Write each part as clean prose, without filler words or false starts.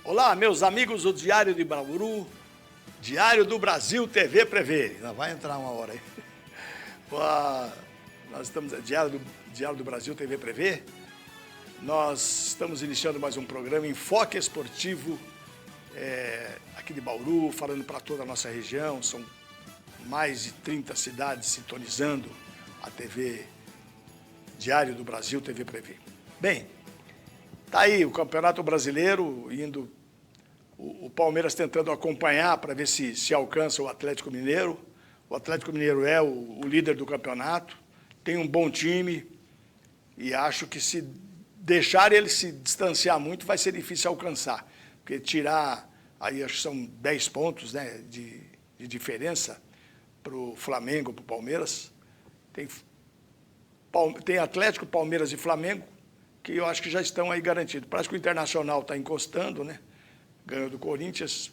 Olá, meus amigos do Diário de Bauru, Diário do Brasil TV Prevê. Não, vai entrar uma hora aí. Nós estamos Diário do Brasil TV Prevê. Nós estamos iniciando mais um programa Enfoque Esportivo aqui de Bauru, falando para toda a nossa região. São mais de 30 cidades sintonizando a TV Diário do Brasil TV Prevê. Bem, tá aí o Campeonato Brasileiro indo, o Palmeiras tentando acompanhar para ver se alcança o Atlético Mineiro. O Atlético Mineiro é o líder do campeonato, tem um bom time e acho que se deixar ele se distanciar muito vai ser difícil alcançar, porque tirar, aí acho que são 10 pontos, né, de diferença para o Flamengo, para o Palmeiras. Tem Atlético, Palmeiras e Flamengo, que eu acho que já estão aí garantidos. Parece que o Internacional está encostando, né? Ganhou do Corinthians.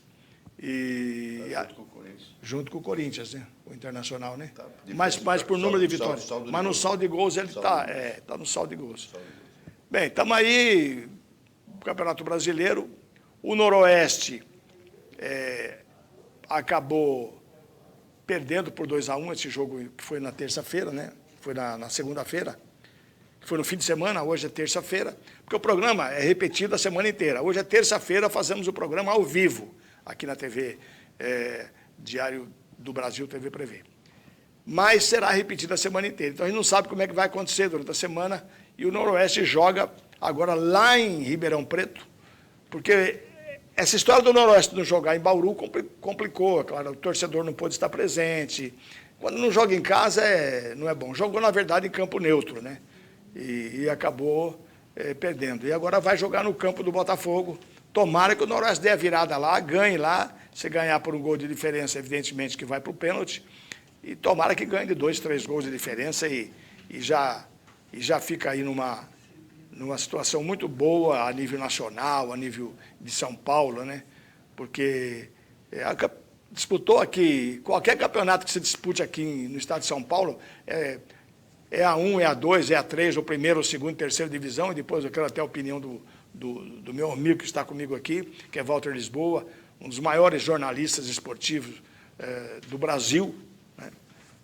Junto com o Corinthians, né? O Internacional, né? Tá, mas por número de vitórias. Mas no saldo de gols ele está no saldo de gols. Bem, estamos aí, Campeonato Brasileiro. O Noroeste acabou perdendo por 2-1 esse jogo que foi na terça-feira, né? Foi na segunda-feira. Foi no fim de semana, hoje é terça-feira, porque o programa é repetido a semana inteira. Hoje é terça-feira, fazemos o programa ao vivo, aqui na TV Diário do Brasil, TV Prevê. Mas será repetido a semana inteira. Então a gente não sabe como é que vai acontecer durante a semana. E o Noroeste joga agora lá em Ribeirão Preto, porque essa história do Noroeste não jogar em Bauru complicou. Claro, o torcedor não pôde estar presente. Quando não joga em casa, não é bom. Jogou, na verdade, em campo neutro, né? E acabou perdendo. E agora vai jogar no campo do Botafogo. Tomara que o Noroeste dê a virada lá, ganhe lá. Se ganhar por um gol de diferença, evidentemente que vai para o pênalti. E tomara que ganhe de 2, 3 gols de diferença e já fica aí numa situação muito boa a nível nacional, a nível de São Paulo, né? Porque disputou aqui, qualquer campeonato que se dispute aqui no estado de São Paulo, é A1, é A2, é A3, o primeiro, o segundo, terceira divisão, e depois eu quero até a opinião do meu amigo que está comigo aqui, que é Walter Lisboa, um dos maiores jornalistas esportivos do Brasil, né?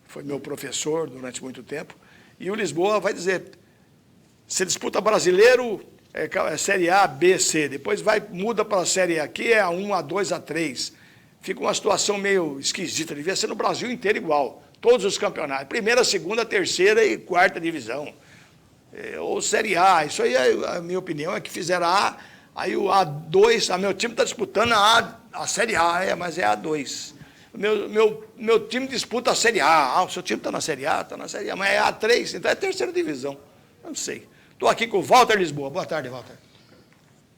Foi meu professor durante muito tempo, e o Lisboa vai dizer, se disputa brasileiro, é Série A, B, C, depois muda para a Série A, aqui é A1, A2, A3, fica uma situação meio esquisita, devia ser no Brasil inteiro igual. Todos os campeonatos, primeira, segunda, terceira e quarta divisão, ou Série A, isso aí, a minha opinião, é que fizeram A, aí o A2, meu time está disputando a Série A, mas é A2. Meu time disputa a Série A, o seu time está na Série A, mas é A3, então é terceira divisão, não sei. Estou aqui com o Walter Lisboa, boa tarde, Walter.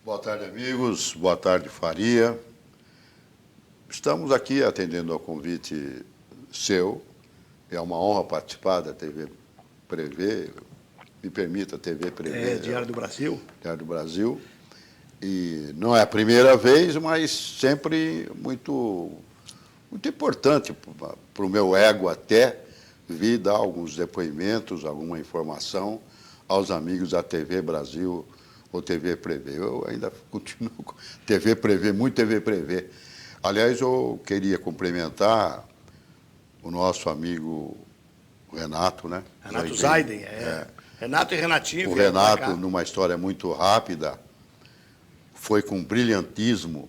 Boa tarde, amigos, boa tarde, Faria. Estamos aqui atendendo ao convite seu. É uma honra participar da TV Prevê, me permita, TV Prevê. Diário do Brasil. Diário do Brasil. E não é a primeira vez, mas sempre muito importante para o meu ego até vir dar alguns depoimentos, alguma informação aos amigos da TV Brasil ou TV Prevê. Eu ainda continuo com TV Prevê, muito TV Prevê. Aliás, eu queria cumprimentar o nosso amigo Renato, né? Renato Zaiden, Renato e Renatinho. O Renato, numa história muito rápida, foi com brilhantismo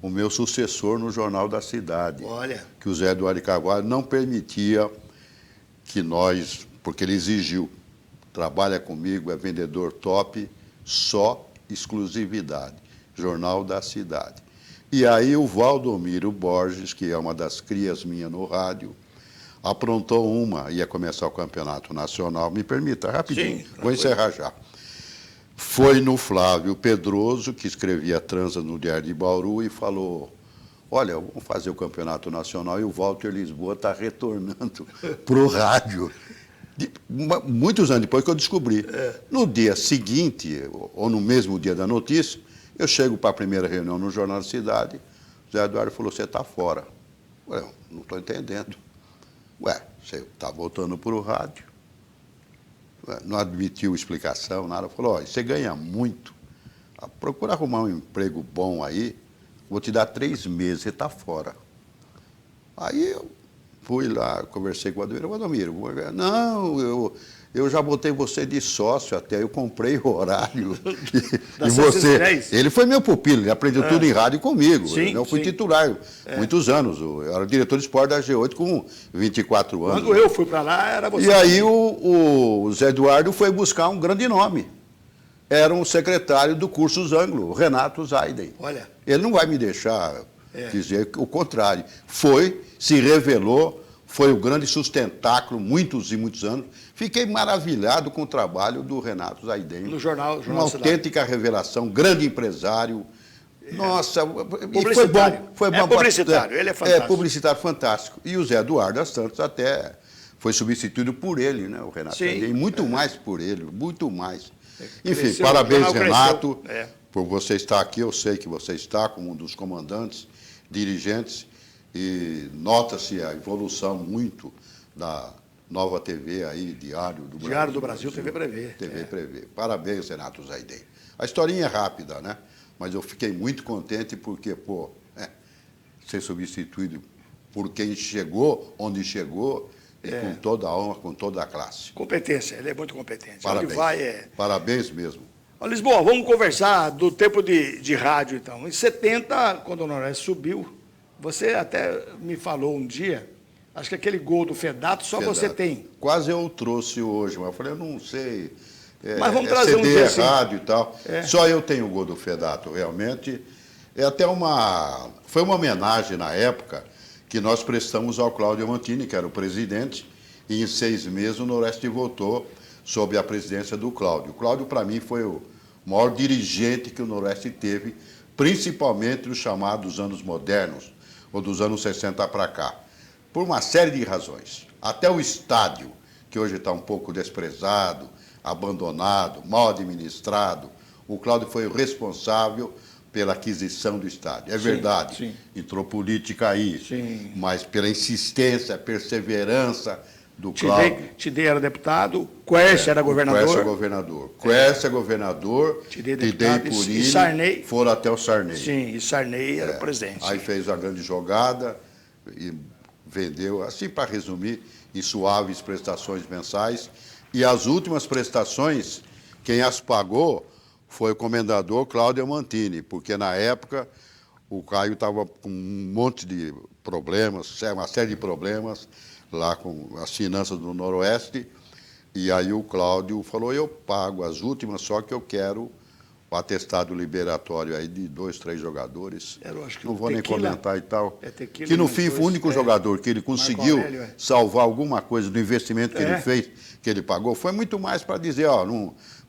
o meu sucessor no Jornal da Cidade. Olha. Que o Zé Eduardo Carvalho não permitia que nós, porque ele exigiu, trabalha comigo, é vendedor top, só exclusividade, Jornal da Cidade. E aí o Valdomiro Borges, que é uma das crias minhas no rádio, aprontou ia começar o campeonato nacional, me permita, rapidinho, sim, vou encerrar já. Foi no Flávio Pedroso, que escrevia Transa no Diário de Bauru, e falou, olha, vamos fazer o campeonato nacional e o Walter Lisboa está retornando para o rádio. Muitos anos depois que eu descobri. No dia seguinte, ou no mesmo dia da notícia, eu chego para a primeira reunião no Jornal da Cidade, o Zé Eduardo falou, você está fora. Ué, não estou entendendo. Ué, você está voltando para o rádio. Ué, não admitiu explicação, nada. Falou, olha, você ganha muito procura arrumar um emprego bom aí, vou te dar 3 meses, você está fora. Aí eu fui lá, conversei com o Ademir, não, eu já botei você de sócio até, eu comprei o horário. E você, ele foi meu pupilo, ele aprendeu tudo em rádio comigo. Sim, eu fui titular muitos anos, eu era diretor de esporte da G8 com 24 anos. Quando eu fui para lá, era você. E aí o Zé Eduardo foi buscar um grande nome. Era um secretário do Cursos Anglo, o Renato Zaiden. Olha. Ele não vai me deixar dizer o contrário. Se revelou, foi um grande sustentáculo, muitos e muitos anos. Fiquei maravilhado com o trabalho do Renato Zaiden. No jornal uma autêntica revelação, grande empresário. Nossa, e foi bom. Foi bom publicitário, ele é fantástico. Publicitário fantástico. E o Zé Eduardo dos Santos até foi substituído por ele, né, o Renato Zaiden. Muito mais por ele, muito mais. Enfim, Cresceu, parabéns, Renato, É. por você estar aqui. Eu sei que você está como um dos comandantes, dirigentes, e nota-se a evolução muito da Nova TV aí, Diário do Brasil. Diário do Brasil, TV Prevê. TV Prevê. Parabéns, Renato Zaiden. A historinha é rápida, né? Mas eu fiquei muito contente porque, ser substituído por quem chegou, onde chegou, e com toda a honra, com toda a classe. Competência, ele é muito competente. Parabéns. Onde vai Parabéns mesmo. Ó, Lisboa, vamos conversar do tempo de rádio, então. Em 70, quando o Noroeste subiu, você até me falou um dia, acho que aquele gol do Fedato só você tem. Quase eu trouxe hoje, mas eu falei, eu não sei. Mas vamos trazer um CD, dia rádio e tal. Só eu tenho o gol do Fedato, realmente. É até foi uma homenagem na época que nós prestamos ao Cláudio Mantini, que era o presidente, e em 6 meses o Noroeste votou sob a presidência do Cláudio. O Cláudio, para mim, foi o maior dirigente que o Noroeste teve, principalmente nos chamados anos modernos, ou dos anos 60 para cá, por uma série de razões. Até o estádio, que hoje está um pouco desprezado, abandonado, mal administrado, o Cláudio foi o responsável pela aquisição do estádio. É verdade, sim. Entrou política aí, Sim. mas pela insistência, perseverança do Cláudio. Tidei era deputado, Quércia era governador. Quércia é governador, Tidei Purini, e Sarney. Foram até o Sarney. Sim, e Sarney era presidente. Aí fez a grande jogada e vendeu, assim para resumir, em suaves prestações mensais. E as últimas prestações, quem as pagou foi o comendador Cláudio Mantini, porque na época o Caio estava com um monte de problemas, uma série de problemas lá com as finanças do Noroeste, e aí o Cláudio falou, eu pago as últimas, só que eu quero o atestado liberatório aí de 2, 3 jogadores. Não vou nem comentar e tal. Que no fim foi o único jogador que ele conseguiu salvar alguma coisa do investimento que ele fez, que ele pagou, foi muito mais para dizer,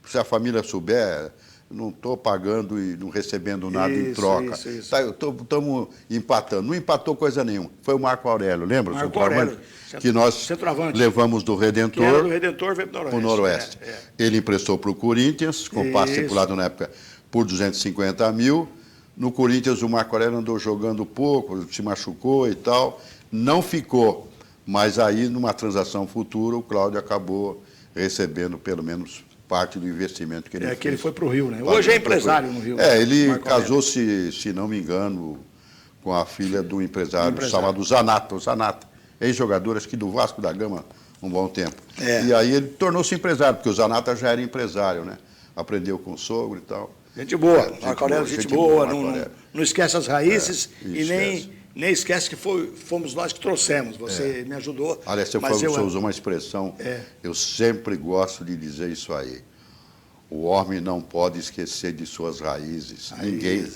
se a família souber, não estou pagando e não recebendo nada em troca. Estamos empatando. Não empatou coisa nenhuma. Foi o Marco Aurélio, lembra? Marco Aurélio, que nós levamos do Redentor, que era do Redentor veio para o Noroeste. Ele emprestou para o Corinthians, com passe estipulado na época por 250 mil. No Corinthians o Marco Aurélio andou jogando pouco, se machucou e tal. Não ficou. Mas aí, numa transação futura, o Cláudio acabou recebendo pelo menos parte do investimento que ele fez. Que ele foi para o Rio, né? Hoje é empresário no Rio. Ele casou-se, se não me engano, com a filha do empresário chamado Zanata. O Zanata, ex-jogador, acho que do Vasco da Gama, um bom tempo. E aí ele tornou-se empresário, porque o Zanata já era empresário, né? Aprendeu com o sogro e tal. Gente boa, Marco Aurélio, gente boa, não esquece as raízes e nem esquece que fomos nós que trouxemos. Você me ajudou. Aliás, você usou uma expressão, eu sempre gosto de dizer isso aí. O homem não pode esquecer de suas raízes. Ninguém.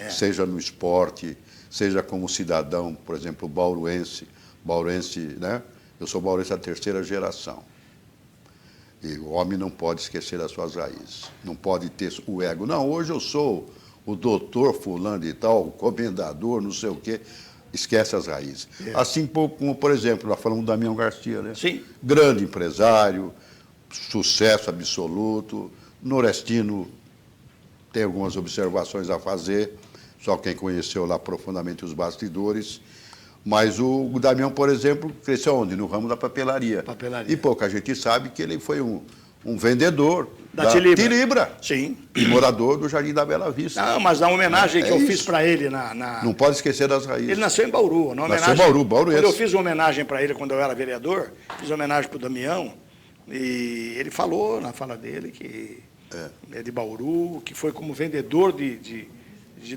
Seja no esporte, seja como cidadão, por exemplo, bauruense, né? Eu sou bauruense da 3ª geração. E o homem não pode esquecer das suas raízes. Não pode ter o ego. Não, hoje eu sou o doutor fulano e tal, o comendador, não sei o quê. Esquece as raízes. Assim como, por exemplo, nós falamos do Damião Garcia, né? Sim. Grande empresário, sucesso absoluto, nordestino, tem algumas observações a fazer, só quem conheceu lá profundamente os bastidores. Mas o Damião, por exemplo, cresceu onde? No ramo da papelaria. E pouca gente sabe que ele foi um um vendedor Da Tilibra. Tilibra. Sim. E morador do Jardim da Bela Vista. Não, mas na homenagem que eu isso. fiz para ele Não pode esquecer das raízes. Ele nasceu em Bauru. Na Nasceu homenagem, em Bauru, quando eu fiz uma homenagem para ele, quando eu era vereador, fiz uma homenagem para o Damião, e ele falou na fala dele que é de Bauru, que foi como vendedor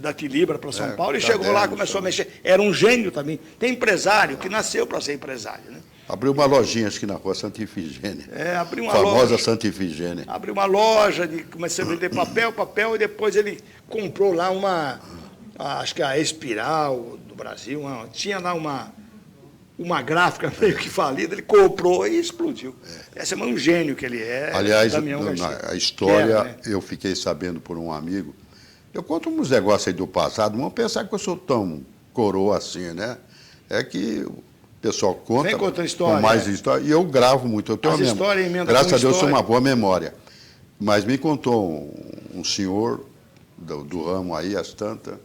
da Tilibra para São Paulo, e chegou lá e começou a mexer. Era um gênio também. Tem empresário que nasceu para ser empresário, né? Abriu uma lojinha, acho que na rua Santa Ifigênia. Abriu uma famosa loja. Santa Ifigênia. Abriu uma loja, comecei a vender papel, e depois ele comprou lá acho que a Espiral do Brasil, tinha lá uma gráfica meio que falida, ele comprou e explodiu. Esse é um gênio que ele é. Aliás, Damião Garcia. a história, Era, né? eu fiquei sabendo por um amigo. Eu conto uns negócios aí do passado, não vão pensar que eu sou tão coroa assim, né? É que o pessoal conta Vem contando história, com mais história, e eu gravo muito. Eu tenho As histórias emendam com graças a Deus, sou história. uma boa memória. Mas me contou um senhor do ramo aí, as tantas,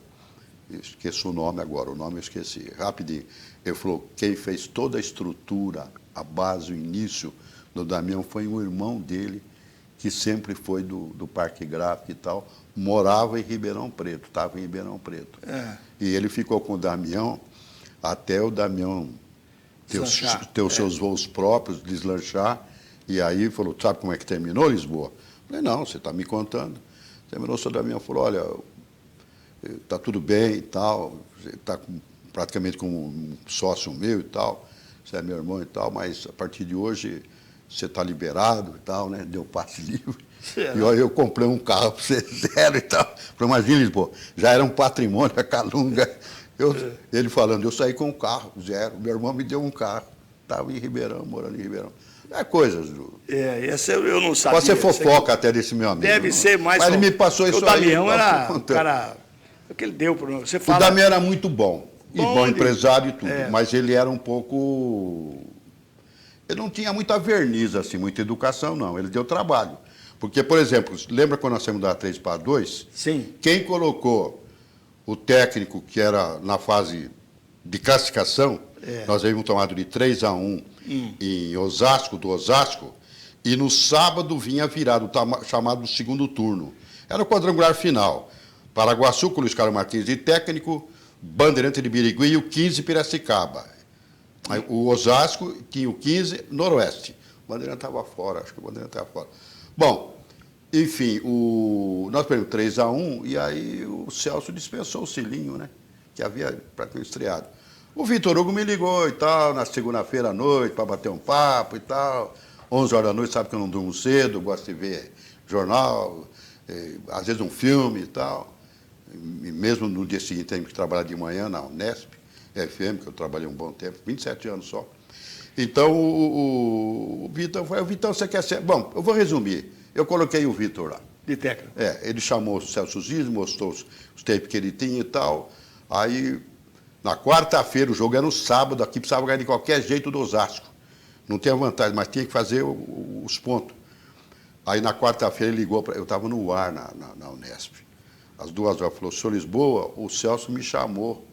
esqueço o nome agora, o nome eu esqueci, rapidinho. Ele falou, quem fez toda a estrutura, a base, o início do Damião foi um irmão dele, que sempre foi do Parque Gráfico e tal, morava em Ribeirão Preto, estava em Ribeirão Preto. E ele ficou com o Damião até o Damião ter os seus voos próprios, deslanchar, e aí falou, sabe como é que terminou, Lisboa? Eu falei, não, você está me contando. Terminou, o seu Damião falou, olha, está tudo bem e tal, você está praticamente como um sócio meu e tal, você é meu irmão e tal, mas a partir de hoje você está liberado e tal, né? Deu passe livre. E olha, eu comprei um carro para você zero e tal. Falei, imagina, Lisboa, já era um patrimônio, a Calunga. Ele falando, eu saí com um carro, zero. Meu irmão me deu um carro. Estava em Ribeirão, morando em Ribeirão. É coisas. Essa eu não sabia. Pode ser fofoca até desse meu amigo. Deve ser mais. Mas ele me passou isso aí. O Damião era o cara. O que ele deu para você fala. O Damião era muito bom. E bom empresário e tudo. É. Mas ele era um pouco. Ele não tinha muita verniz, assim, muita educação, não. Ele deu trabalho. Porque, por exemplo, lembra quando nós saímos da 3-2? Sim. Quem colocou o técnico que era na fase de classificação, nós havíamos tomado de 3-1 em Osasco, do Osasco, e no sábado vinha virado, chamado segundo turno. Era o quadrangular final. Paraguaçu, com Luiz Carlos Martins de técnico, Bandeirante de Birigui e o 15 Piracicaba. Aí, o Osasco tinha o 15 Noroeste. O Bandeirante estava fora, acho que o Bandeirante estava fora. Bom, enfim, nós perdemos 3-1 e aí o Celso dispensou o Cilinho, né? Que havia praticamente estreado. O Vitor Hugo me ligou e tal, na segunda-feira à noite, para bater um papo e tal. 11 horas da noite, sabe que eu não durmo cedo, gosto de ver jornal, às vezes um filme e tal. E mesmo no dia seguinte, tenho que trabalhar de manhã na Unesp, FM, que eu trabalhei um bom tempo, 27 anos só. Então, o Vitor falou, Vitor, você quer ser... Bom, eu vou resumir. Eu coloquei o Vitor lá. De técnico. Ele chamou o Celso Ziz, mostrou os tapes que ele tinha e tal. Aí, na quarta-feira, o jogo era no sábado, aqui precisava ganhar de qualquer jeito do Osasco. Não tinha vantagem, mas tinha que fazer os pontos. Aí, na quarta-feira, ele ligou, eu estava no ar na Unesp. Às 2 horas, falou, senhor Lisboa, o Celso me chamou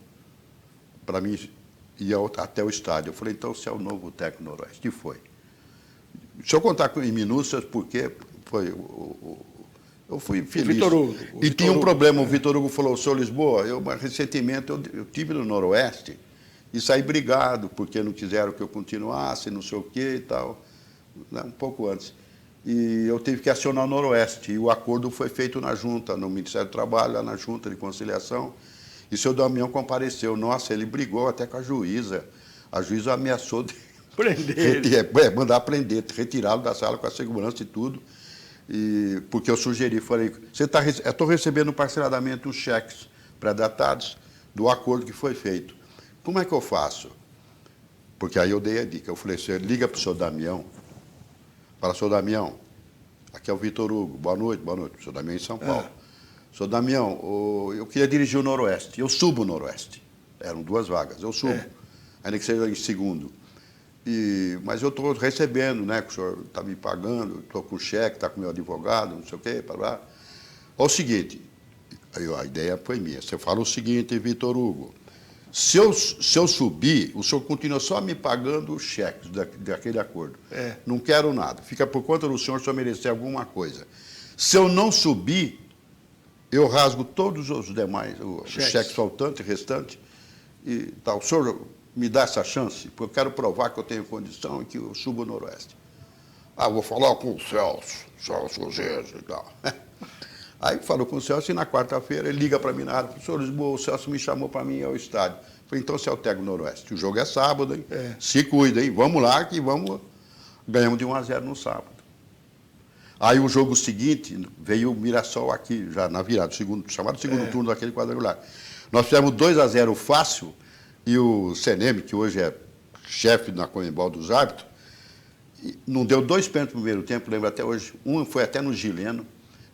para mim ir até o estádio. Eu falei, então você é o novo técnico do Noroeste. E foi. Deixa eu contar em minúcias, porque foi eu fui feliz. Vitor Hugo. E tinha um problema, o Vitor Hugo falou, senhor Lisboa, recentemente eu tive no Noroeste e saí brigado, porque não quiseram que eu continuasse, não sei o quê e tal, né, um pouco antes. E eu tive que acionar o Noroeste, e o acordo foi feito na junta, no Ministério do Trabalho, lá na junta de conciliação, e o seu Damião compareceu. Nossa, ele brigou até com a juíza ameaçou de mandar prender, retirá-lo da sala com a segurança e tudo, porque eu sugeri, falei, eu estou recebendo parceladamente os cheques pré-datados do acordo que foi feito. Como é que eu faço? Porque aí eu dei a dica, eu falei, você liga para o seu Damião, fala, senhor Damião, aqui é o Vitor Hugo, boa noite, o senhor Damião em São Paulo. Senhor Damião, eu queria dirigir o Noroeste, eu subo o Noroeste, eram 2 vagas, eu subo, ainda que seja em segundo. Mas eu estou recebendo, né, que o senhor está me pagando, estou com cheque, está com meu advogado, não sei o quê, para lá. É o seguinte, a ideia foi minha, você fala o seguinte, Vitor Hugo, Se eu subir, o senhor continua só me pagando os cheques daquele acordo. Não quero nada. Fica por conta do senhor se eu merecer alguma coisa. Se eu não subir, eu rasgo todos os demais, os cheques faltantes, restantes, e tal. O senhor me dá essa chance, porque eu quero provar que eu tenho condição e que eu subo o Noroeste. Vou falar com o Celso Zezé e tal. Aí falou com o Celso e na quarta-feira ele liga para mim na rádio, professor Lisboa, o Celso me chamou para mim ao estádio. Falei, então você altera o Noroeste. O jogo é sábado, hein? Se cuida, hein? Vamos lá que vamos... Ganhamos de 1-0 no sábado. Aí o jogo seguinte, veio o Mirassol aqui, já na virada, chamado segundo turno daquele quadrangular. Nós fizemos 2-0 fácil e o Seneme, que hoje é chefe na Conmebol dos árbitros, não deu 2 pênaltis no primeiro tempo, lembro até hoje. Um foi até no Gileno,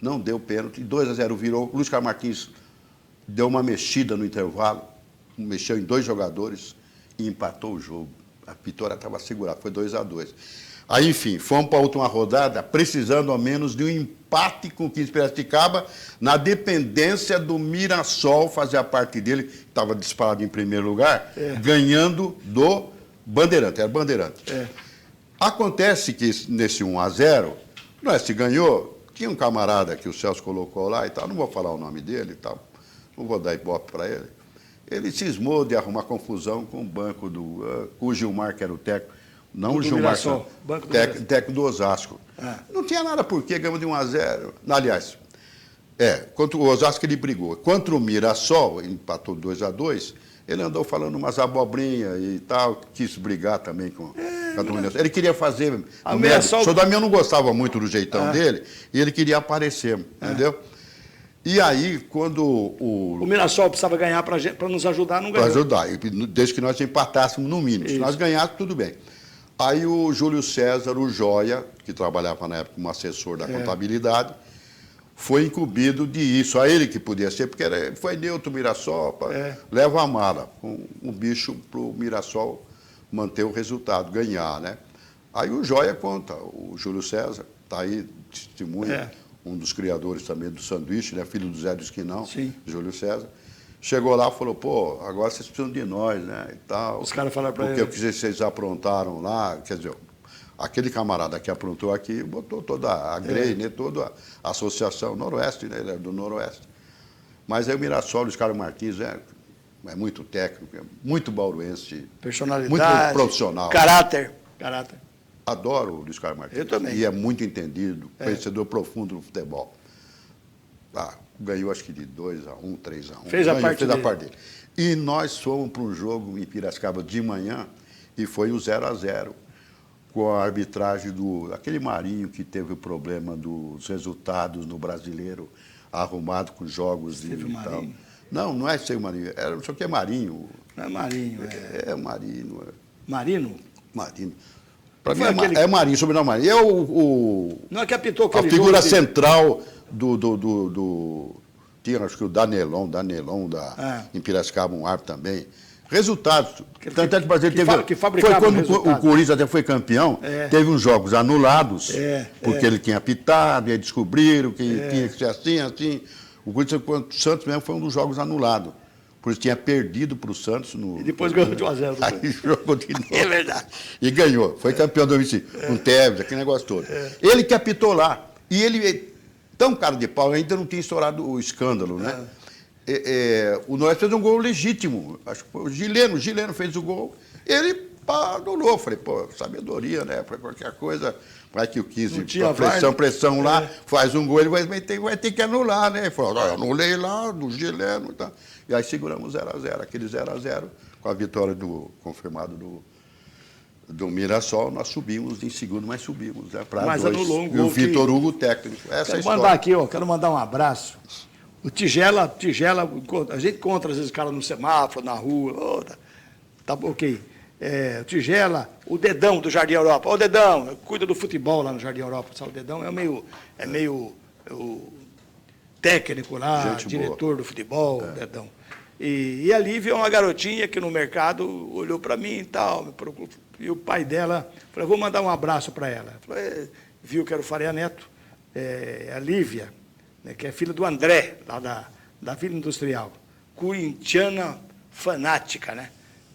não deu pênalti, 2-0 virou. O Luiz Carlos Martins deu uma mexida no intervalo, mexeu em 2 jogadores e empatou o jogo. A vitória estava segurada, foi 2-2. Aí, enfim, fomos para a última rodada, precisando ao menos de um empate com o 15 Piracicaba, na dependência do Mirassol fazer a parte dele, que estava disparado em primeiro lugar, ganhando do Bandeirante, era Bandeirante. Acontece que nesse 1-0, nós se ganhou. Tinha um camarada que o Celso colocou lá e tal, não vou falar o nome dele e tal, não vou dar ibope para ele. Ele cismou de arrumar confusão com o banco o Gilmar, que era o técnico, não o Gilmar, técnico do Osasco. Não tinha nada por quê, ganhamos de 1-0. Aliás, contra o Osasco ele brigou. Contra o Mirassol, ele empatou 2-2, ele andou falando umas abobrinhas e tal, quis brigar também com... Ele queria fazer... O senhor Damião não gostava muito do jeitão dele, e ele queria aparecer, entendeu? E aí, quando o Mirassol precisava ganhar para nos ajudar, não ganhou. Para ajudar, desde que nós empatássemos no mínimo. Se nós ganhássemos, tudo bem. Aí o Júlio César, o Joia, que trabalhava na época como assessor da contabilidade, foi incumbido de isso. A ele que podia ser, porque foi neutro o Mirassol, leva a mala, um bicho para o Mirassol manter o resultado, ganhar, né? Aí o Joia conta, o Júlio César, está aí, testemunha, um dos criadores também do sanduíche, né? Filho do Zé do Esquinão, Júlio César. Chegou lá e falou, pô, agora vocês precisam de nós, né? E tal. Os caras falaram para ele. Porque o que vocês aprontaram lá, quer dizer, aquele camarada que aprontou aqui, botou toda a GREI, né? Toda a Associação Noroeste, né? Ele é do Noroeste. Mas aí o Mirassol, Luiz Carlos Martins, é muito técnico, é muito bauruense. Personalidade. Muito profissional. Caráter. Adoro o Luiz Carlos Martins. Eu também. E é muito entendido, conhecedor profundo do futebol. Ganhou acho que de 2-1, 3-1. Fez a parte dele. E nós fomos para um jogo em Piracicaba de manhã e foi o 0-0. Com a arbitragem daquele Marinho que teve o problema dos resultados no Brasileiro, arrumado com jogos e tal. Não é esse Marinho, não sei o que é Marinho. Não é Marinho, É Marinho. Marino? Marino. Para mim é Marinho, sobrenome Marinho. É não é que apitou aquele a figura jogo central tinha acho que o Danelon em Piracicaba, um árbitro também. Resultados. Tanto é que o Brasil teve. Foi quando o Corinthians até foi campeão, teve uns jogos anulados, porque ele tinha apitado, e aí descobriram que tinha que ser assim. O Corinthians contra o Santos mesmo foi um dos jogos anulados. Por isso tinha perdido para o Santos. E depois ganhou de 1-0. Aí jogou de novo. É verdade. E ganhou. Foi campeão do 2005. Com Tevez, aquele negócio todo. Ele que apitou lá. E ele, tão cara de pau, ainda não tinha estourado o escândalo, né? O Noroeste fez um gol legítimo. Acho que foi o Gileno fez o gol. Ele anulou. Falei, pô, sabedoria, né? Para qualquer coisa. Vai que o 15, pressão lá, faz um gol, ele vai ter que anular, né? Ele falou, eu anulei lá, do Gileno e tal. E aí seguramos 0-0. Aquele 0-0, com a vitória confirmado do Mirassol, nós subimos em segundo, mas subimos, né? Mas anulou um gol. E o Vitor Hugo, técnico. Essa história. Quero mandar um abraço. O Tigela, a gente encontra às vezes o cara no semáforo, na rua, tá ok. O Tigela, o Dedão do Jardim Europa. O Dedão, cuida do futebol lá no Jardim Europa. Sabe? O Dedão é meio técnico lá, diretor do futebol, o Dedão. E ali veio uma garotinha que no mercado olhou para mim e tal, e o pai dela falou, vou mandar um abraço para ela. Falei, viu que era o Faria Neto, a Lívia, né, que é filha do André, lá da Vila Industrial, corintiana fanática, né?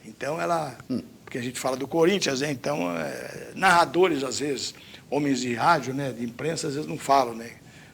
Então ela, porque a gente fala do Corinthians, né? Então narradores às vezes, homens de rádio, né, de imprensa, às vezes não falam, né,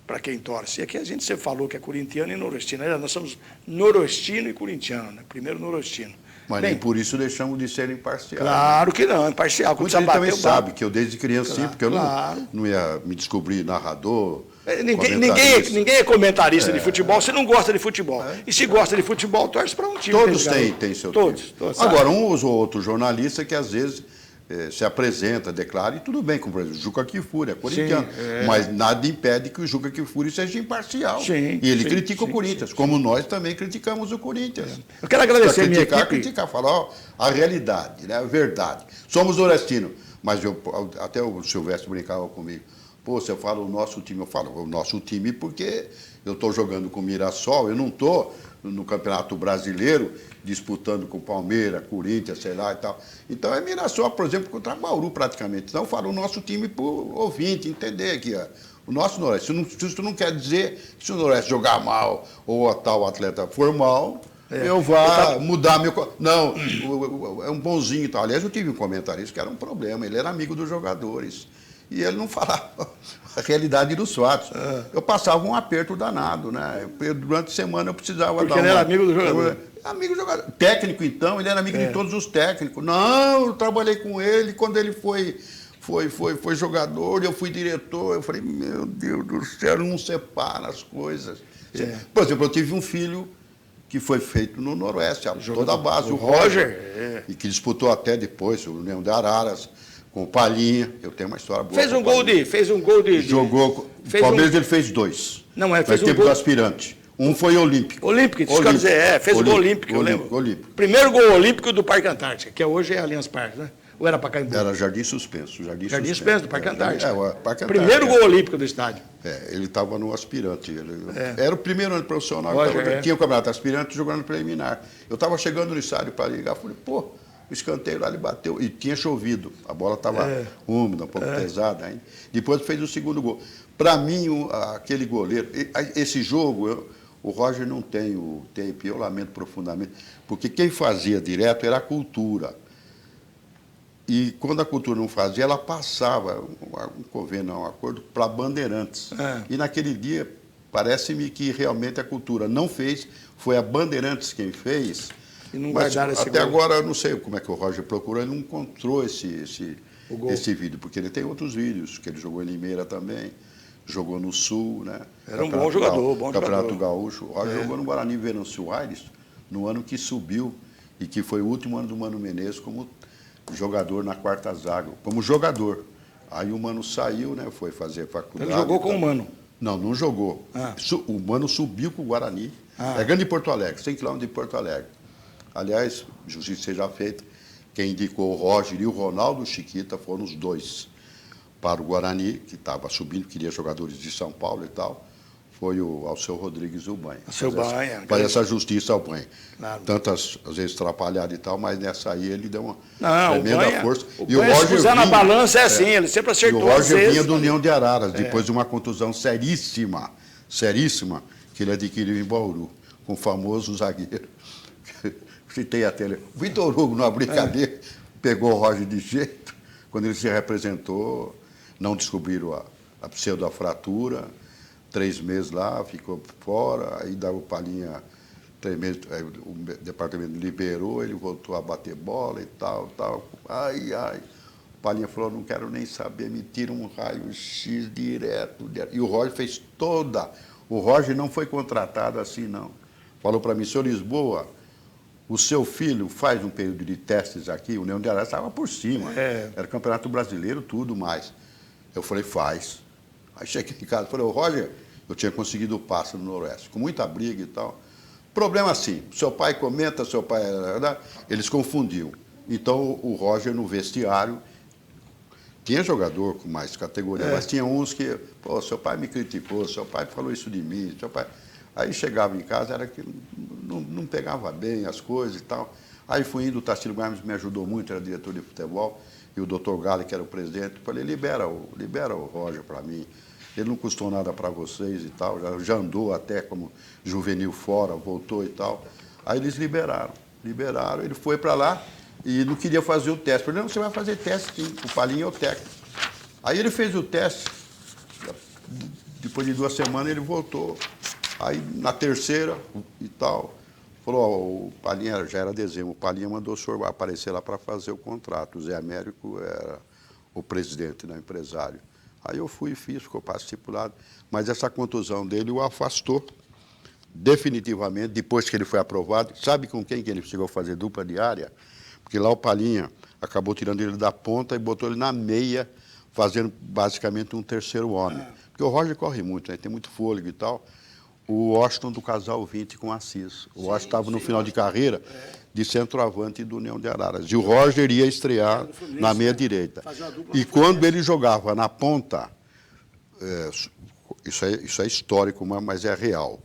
para quem torce. E aqui a gente sempre falou que é corintiano e noroestino. Nós somos noroestino e corintiano, né? Primeiro noroestino. Mas Bem, nem por isso deixamos de ser imparciais. claro que não, imparcial. Quando Muita gente também eu sabe que eu desde criança, Claro, sim, porque eu claro. não ia me descobrir narrador. Ninguém é comentarista de futebol se não gosta de futebol. E se gosta de futebol, torce para um time. Todos têm seu Todos. time. Todos, Agora, uns ou outros jornalistas que às vezes se apresenta, declara, e tudo bem, como por exemplo, o Juca Kfouri é corintiano, mas nada impede que o Juca Kfouri seja imparcial. Sim, e ele sim, critica sim, o Corinthians, como nós também criticamos o Corinthians. Eu quero agradecer a minha equipe. Criticar, falar ó, a realidade, né, a verdade. Somos nordestinos, mas até o Silvestre brincava comigo. Pô, você fala o nosso time, eu falo o nosso time porque eu estou jogando com o Mirassol, eu não estou no Campeonato Brasileiro disputando com o Palmeiras, Corinthians, sei lá e tal. Então é Mirassol, por exemplo, contra Bauru praticamente. Então eu falo o nosso time para o ouvinte entender aqui, ó. O nosso Noroeste. Isso não quer dizer que se o Noroeste jogar mal ou a tal atleta for mal, eu vá mudar meu... Não, é um bonzinho e tal. Aliás, eu tive um comentarista que era um problema, ele era amigo dos jogadores. E ele não falava a realidade dos fatos. Eu passava um aperto danado, né? Durante a semana eu precisava Porque ele era amigo do jogador. Amigo do jogador. Técnico, então, ele era amigo de todos os técnicos. Não, eu trabalhei com ele quando ele foi jogador, eu fui diretor. Eu falei, meu Deus do céu, não separa as coisas. Por exemplo, eu tive um filho que foi feito no Noroeste, toda a base, o Roger. E que disputou até depois o Leão de Araras. Com o Palhinha, eu tenho uma história boa. Fez um gol de... Jogou, o Palmeiras ele fez 2. Não, fez um tempo gol... do aspirante. Um foi olímpico. Olímpico, isso quer dizer, fez o gol olímpico, eu lembro. Olímpico. Primeiro gol olímpico do Parque Antártica, que hoje é Allianz Parque, né? Ou era Pacaembu? Era Jardim Suspenso. Jardim Suspenso, do Parque Antártica. O Parque Antártica. Primeiro gol olímpico do estádio. Ele estava no aspirante. Era o primeiro ano profissional. Roger, tinha o campeonato aspirante jogando preliminar. Eu estava chegando no estádio para ligar, falei, pô, o escanteio lá ele bateu, e tinha chovido, a bola estava úmida, um pouco pesada ainda. Depois fez o segundo gol. Para mim, aquele goleiro, esse jogo, o Roger não tem o tempo, eu lamento profundamente, porque quem fazia direto era a Cultura. E quando a Cultura não fazia, ela passava um convênio, um acordo para Bandeirantes. E naquele dia, parece-me que realmente a Cultura não fez, foi a Bandeirantes quem fez. E não guardaram esse até gol. Agora, eu não sei como é que o Roger procurou, ele não encontrou esse vídeo, porque ele tem outros vídeos, que ele jogou em Limeira também, jogou no Sul, né? Era um bom jogador, Campeonato Gaúcho. O Roger jogou no Guarani Venâncio Aires, no ano que subiu, e que foi o último ano do Mano Menezes como jogador na quarta zaga, como jogador. Aí o Mano saiu, né? Foi fazer faculdade. Ele jogou com o Mano? Não jogou. O Mano subiu com o Guarani. É grande de Porto Alegre, 100 quilômetros de Porto Alegre. Aliás, justiça seja feita, quem indicou o Roger e o Ronaldo Chiquita foram os dois para o Guarani, que estava subindo, queria jogadores de São Paulo e tal, foi o Alceu Rodrigues Ubanha. Alceu Ubanha. Para essa justiça ao Ubanha. Claro. Tantas, às vezes, atrapalhado e tal, mas nessa aí ele deu uma tremenda força. E o Roger, se usar na balança, assim, ele sempre acertou. E o Roger vinha do União de Araras, depois de uma contusão seríssima, que ele adquiriu em Bauru, com o famoso zagueiro. Citei até ele. O Vitor Hugo, numa brincadeira, pegou o Roger de jeito. Quando ele se representou, não descobriram a pseudofratura. 3 meses lá, ficou fora. Aí dava o Palhinha 3 meses, o departamento liberou, ele voltou a bater bola e tal. Ai. O Palhinha falou, não quero nem saber, me tira um raio-x direto. E o Roger fez toda. O Roger não foi contratado assim, não. Falou para mim, senhor Lisboa, o seu filho faz um período de testes aqui, o União de Araras estava por cima. Era Campeonato Brasileiro, tudo mais. Eu falei, faz. Aí cheguei em casa, falei, Roger, eu tinha conseguido o passe no Noroeste, com muita briga e tal. Problema assim, seu pai comenta, seu pai... Eles confundiam. Então, o Roger, no vestiário, tinha jogador com mais categoria, mas tinha uns que, pô, seu pai me criticou, seu pai falou isso de mim, seu pai... Aí chegava em casa, era que não pegava bem as coisas e tal. Aí fui indo, o Tarsilo Gomes me ajudou muito, era diretor de futebol, e o doutor Gale, que era o presidente, falei, libera o Roger para mim. Ele não custou nada para vocês e tal, já andou até como juvenil fora, voltou e tal. Aí eles liberaram. liberaram, ele foi para lá e não queria fazer o teste. Eu falei, não, você vai fazer teste sim, o Palinha é o técnico. Aí ele fez o teste, depois de 2 semanas ele voltou. Aí na terceira e tal, falou, ó, o Palinha, já era dezembro, o Palinha mandou o senhor aparecer lá para fazer o contrato. O Zé Américo era o presidente, né, empresário. Aí eu fui e fiz, ficou estipulado. Mas essa contusão dele o afastou definitivamente, depois que ele foi aprovado. Sabe com quem que ele chegou a fazer dupla diária? Porque lá o Palinha acabou tirando ele da ponta e botou ele na meia, fazendo basicamente um terceiro homem. Porque o Roger corre muito, né? Tem muito fôlego e tal. O Washington do casal 20 com o Assis. O Washington estava no final de carreira de centroavante do União de Araras. E o Roger ia estrear na meia-direita. E quando ele jogava na ponta, isso é histórico, mas é real.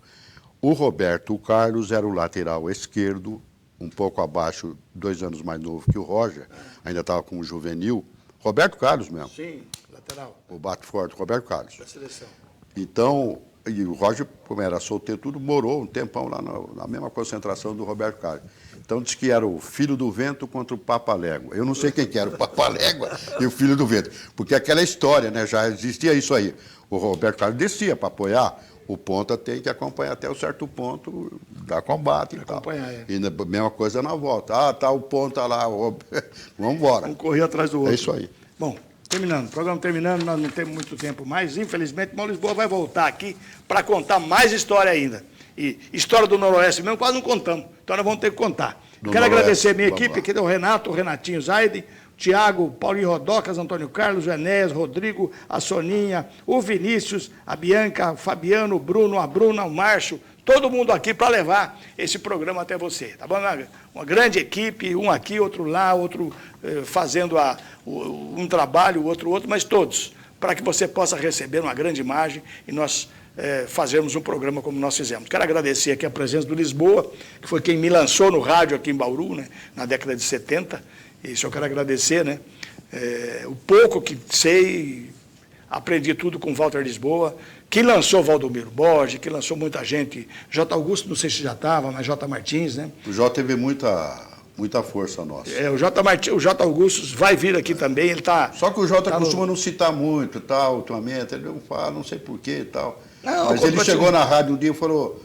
O Roberto Carlos era o lateral esquerdo, um pouco abaixo, 2 anos mais novo que o Roger, ainda estava como juvenil. Roberto Carlos mesmo. Sim, lateral. O bate forte, Roberto Carlos. Da seleção. Então, e o Roger, como era solteiro, tudo morou um tempão lá na mesma concentração do Roberto Carlos. Então, disse que era o filho do vento contra o Papalégua. Eu não sei quem que era o Papalégua e o filho do vento, porque aquela história, né, já existia isso aí. O Roberto Carlos descia para apoiar, o ponta tem que acompanhar até um certo ponto, dar combate e tal. Acompanhar, E a mesma coisa na volta. Ah, tá o ponta lá, vamos embora. Um correr atrás do outro. É isso aí. Bom, terminando, o programa terminando, nós não temos muito tempo mais. Infelizmente, Mauro Lisboa vai voltar aqui para contar mais história ainda. E história do Noroeste mesmo, quase não contamos. Então nós vamos ter que contar. Quero agradecer a minha equipe, aqui o Renato, o Renatinho Zaide, o Tiago, Paulinho Rodocas, Antônio Carlos, o Enéas, Rodrigo, a Soninha, o Vinícius, a Bianca, o Fabiano, o Bruno, a Bruna, o Márcio, todo mundo aqui para levar esse programa até você, tá bom? Uma grande equipe, um aqui, outro lá, outro fazendo um trabalho, outro, mas todos, para que você possa receber uma grande imagem e nós fazermos um programa como nós fizemos. Quero agradecer aqui a presença do Lisboa, que foi quem me lançou no rádio aqui em Bauru, né, na década de 70, e isso eu quero agradecer, né, o pouco que sei, aprendi tudo com o Walter Lisboa, que lançou Valdomiro Borges, que lançou muita gente, J. Augusto, não sei se já estava, mas J. Martins, né? O J teve muita força nossa. O J. Augusto vai vir aqui também, ele está... Só que o J costuma não citar muito, tal, ultimamente, ele não fala, não sei porquê e tal. Não, mas ele chegou na rádio um dia e falou,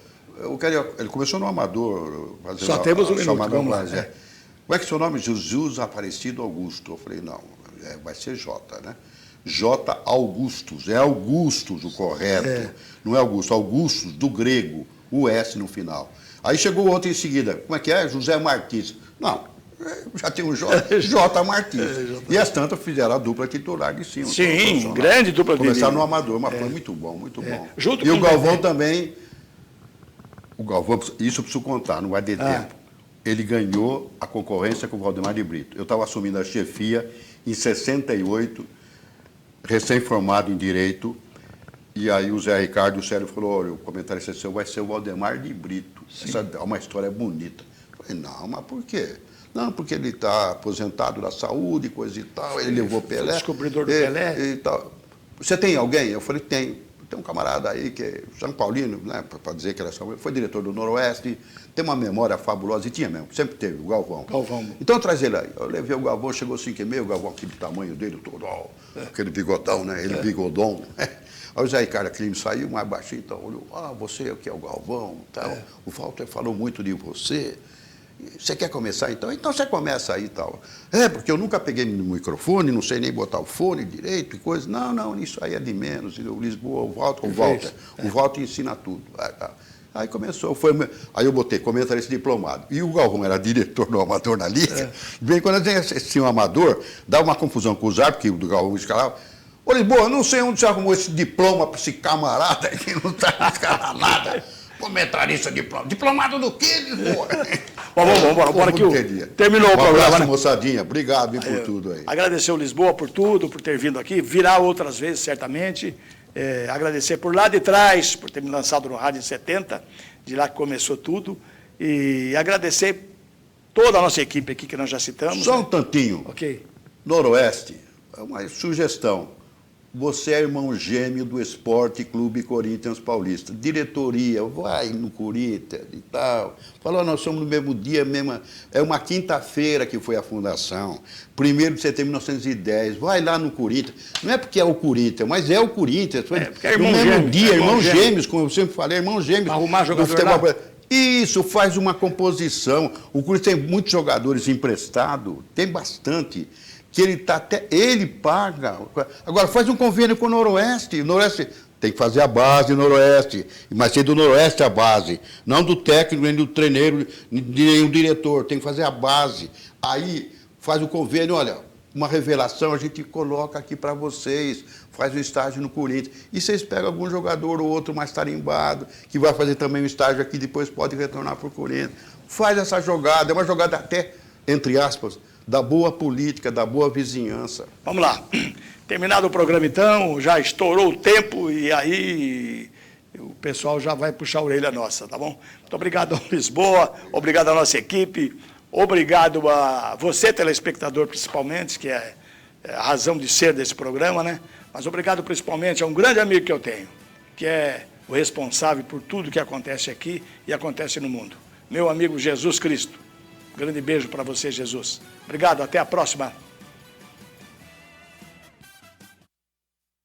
ele começou no Amador, fazendo só temos um minuto, vamos lá. Como é que é seu nome? Jesus Aparecido Augusto. Eu falei, não, vai ser J, né? J. Augustus, é Augustus o correto, não é Augusto, Augustus do grego, o S no final. Aí chegou outro em seguida, como é que é? José Martins. Não, já tem um J. Martins. E as tantas fizeram a dupla titular de cima. Sim, grande dupla de Começaram no Amador, mas foi muito bom. Junto e com o Galvão também, isso eu preciso contar, não vai ter tempo. Ele ganhou a concorrência com o Valdemar de Brito. Eu estava assumindo a chefia em 68, recém-formado em Direito, e aí o Zé Ricardo, o Célio, falou, olha, o comentarista seu vai ser o Valdemar de Brito. Essa é uma história bonita. Eu falei, não, mas por quê? Não, porque ele está aposentado da saúde, coisa e tal, ele levou Pelé. Foi descobridor do Pelé. E tal. Você tem alguém? Eu falei, tenho. Tem um camarada aí que é São Paulino, né, para dizer que era São Paulo, foi diretor do Noroeste, tem uma memória fabulosa, e tinha mesmo, sempre teve, o Galvão. Então traz ele aí. Eu levei o Galvão, chegou 5,5, o Galvão aquele tamanho dele, todo, aquele bigodão, né, ele bigodão. Aí o Zé Ricardo Clime saiu mais baixinho, então olhou, você aqui é o Galvão, tal. O Walter falou muito de você. Você quer começar então? Então você começa aí e tal. Porque eu nunca peguei no microfone, não sei nem botar o fone direito e coisa. Não, isso aí é de menos. O Lisboa, o Walter ensina tudo. Aí começou, aí eu botei comentarista diplomado. E o Galvão era diretor do Amador na Liga. Bem, quando a gente tinha um Amador, dava uma confusão com os árbitros, que o Galvão escalava. Ô Lisboa, não sei onde você arrumou esse diploma para esse camarada que não está escalando nada. Comentarista diplomado do quê, Lisboa? Vamos embora que terminou o programa. Abraço, moçadinha. Obrigado por tudo aí. Agradecer o Lisboa por tudo, por ter vindo aqui. Virá outras vezes, certamente. Agradecer por lá de trás, por ter me lançado no rádio em 70, de lá que começou tudo. E agradecer toda a nossa equipe aqui que nós já citamos. Só um tantinho. Ok. Noroeste, é uma sugestão. você é irmão gêmeo do Esporte Clube Corinthians Paulista. Diretoria, vai no Corinthians e tal. Falou, nós somos no mesmo dia, é uma quinta-feira que foi a fundação. 1º de setembro de 1910. Vai lá no Corinthians. Não é porque é o Corinthians, mas é o Corinthians. Foi porque é no irmão mesmo gêmeo, dia, irmãos gêmeo. gêmeos, como eu sempre falei, irmãos gêmeos. Arrumar jogador do futebol lá. brasileiro. Isso, faz uma composição. O Corinthians tem muitos jogadores emprestados, tem bastante. Que ele paga. Agora, faz um convênio com o Noroeste. O Noroeste tem que fazer a base do Noroeste, mas tem do Noroeste a base. Não do técnico, nem do treineiro, nem do diretor. Tem que fazer a base. Aí faz o convênio, olha, uma revelação a gente coloca aqui para vocês, faz um estágio no Corinthians. E vocês pegam algum jogador ou outro mais tarimbado, que vai fazer também um estágio aqui, depois pode retornar para o Corinthians. Faz essa jogada, é uma jogada até, entre aspas, da boa política, da boa vizinhança. Vamos lá. Terminado o programa, então, já estourou o tempo e aí o pessoal já vai puxar a orelha nossa, tá bom? Muito obrigado a Lisboa, obrigado à nossa equipe, obrigado a você, telespectador, principalmente, que é a razão de ser desse programa, né? Mas obrigado principalmente a um grande amigo que eu tenho, que é o responsável por tudo que acontece aqui e acontece no mundo. Meu amigo Jesus Cristo. Grande beijo para você, Jesus. Obrigado, até a próxima.